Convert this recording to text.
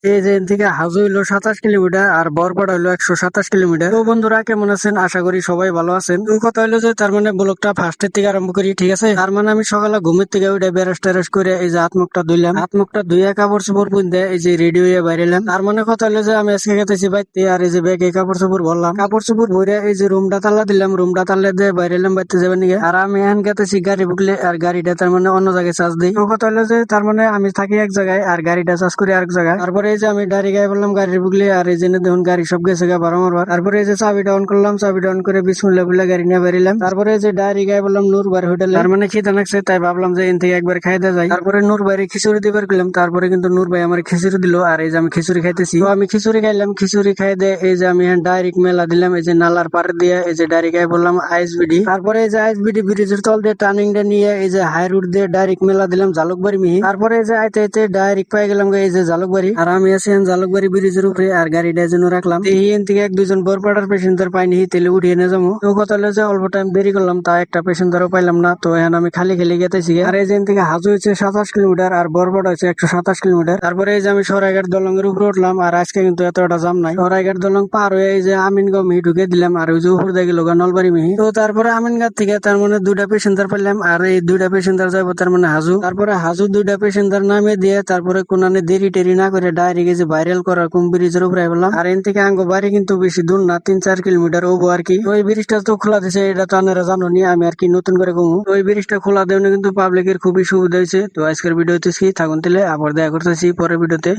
এই যে এখান থেকে হাজু হইলো 27 কিলোমিটার আর বরপাড়া হইলো 127 কিলোমিটার। তো বন্ধুরা কেমন আছেন? আশা করি সবাই ভালো আছেন। তো কথা হইলো যে তার মানে ব্লগটা ফার্স্টের থেকে আরম্ভ করি, ঠিক আছে? তার মানে আমি সকালে ঘুমের থেকে উঠে ব্রাশ টেরাশ করে এই যে হাত মুখটা ধুইলাম, হাত মুখটা ধুইয়া কাপড় চোপড় পুনতে এই যে রেডি হয়ে বাইরেলাম। তার মানে কথা হইলো যে আমি আজকে গেতেছি বাইতে, আর এই যে ব্যাগে কাপড় চোপড় ভরলাম, কাপড় চোপড় ভরে এই যে রুমটা তালা দিলাম, রুমটা তালা দিয়ে বাইরেলাম বাইতে যাবেন নিয়ে। আর আমি এখন গেতেছি গাড়ি বুকলে, আর গাড়িটা তার মানে অন্য জায়গায় চার্জ দিই। তো কথা হলো যে তার মানে আমি থাকি এক জায়গায় আর গাড়িটা চার্জ করি আরেক জায়গায়। তারপরে এই যে আমি গাড়ি গায়ে বললাম গাড়ির বুকলে, আর এই যে দেখুন গাড়ি সব গেছে গা বারো মারবার। তারপরে এই যে চাবিটা অন করলাম, চাবিটা অন করে বিসমিল্লাহ বলে গাড়ি নিয়ে বেরিলাম। তারপরে এই যে ডায়েরি গায়ে বললাম নূরবার হোটেলে, তার মানে খিদে লাগছে তাই ভাবলাম যে এন থেকে একবার খাইতে যাই। তারপরে নূর ভাইরে খিচুড়ি দিবার গেলাম, তারপরে কিন্তু নূর ভাই আমার খিচুড়ি দিল, আর এই যে আমি খিচুড়ি খাইতেছি। তো আমি খিচুড়ি খাইলাম, খিচুড়ি খাই দিয়ে এই যে আমি ডাইরেক্ট মেলা দিলাম এই যে নালার পার দিয়ে, এই যে ডাইরেক্ট গায়ে বললাম আইএসবিডি। তারপরে এই যে আইএসবিডি ব্রিজের তল দিয়ে টার্নিংটা নিয়ে এই যে হাই রোড দিয়ে ডাইরেক্ট মেলা দিলাম জালুকবাড়ি মিহি। তারপরে এই যে আইতে আইতে ডাইরেক্ট পাই গেলাম এই যে জালুকবাড়ি, আর আমি আছি এখন জালুকবাড়ি ব্রিজের উপরে আর গাড়িটা যেন রাখলাম। এই এন থেকে এক দুইজন বরপাড়ার পেশেন্টার পাইনি, তেলে উঠিয়ে নিয়ে যাবো। তো কথা হলো যে অল্প টাইম দেরি করলাম, তা একটা পেশেন্টারও পাইলাম না। তো এখন আমি খালি খালি গেতেছি। আর এই যে এখান থেকে হাজু হয়েছে 27 কিলোমিটার আর বরপাড়া হচ্ছে 127 কিলোমিটার। তারপরে এই যে আমি সরাইঘাট দলং এর উপরে উঠলাম, আর আজকে কিন্তু এতটা জাম নাই। সরাইঘাট দলং পার হয়ে এই যে আমিনগাঁও মিহি ঢুকে দিলাম, আর ওই যে উপর দিয়ে গেল নলবাড়ি মিহি। তো তারপরে আমিনগাঁও থেকে তার মানে দুইটা পেশেন্টার পেলাম, আর এই দুইটা পেশেন্টার যাবো তার মানে হাজু। তারপরে হাজু দুইটা পেশেন্টার নামে দিয়ে তারপরে কোনানে দেরি টেরি না করে ডাইরেক্ট যে ভাইরাল করা কুম ব্রিজের উপরে বললাম। আর এন থেকে আঙ্গো বাড়ি কিন্তু বেশি দূর না, 3-4 কিলোমিটার ওবো আর কি। ওই ব্রিজটা তো খোলা দিছে, এটা তো আপনারা জানো নি, আমি আর কি নতুন করে কমু। ওই ব্রিজটা খোলা দেওয়া কিন্তু পাবলিকের খুবই সুবিধা হয়েছে। তো আজকের ভিডিওতে থাকুন, তাহলে আবার দেখা করতেছি পরের ভিডিওতে।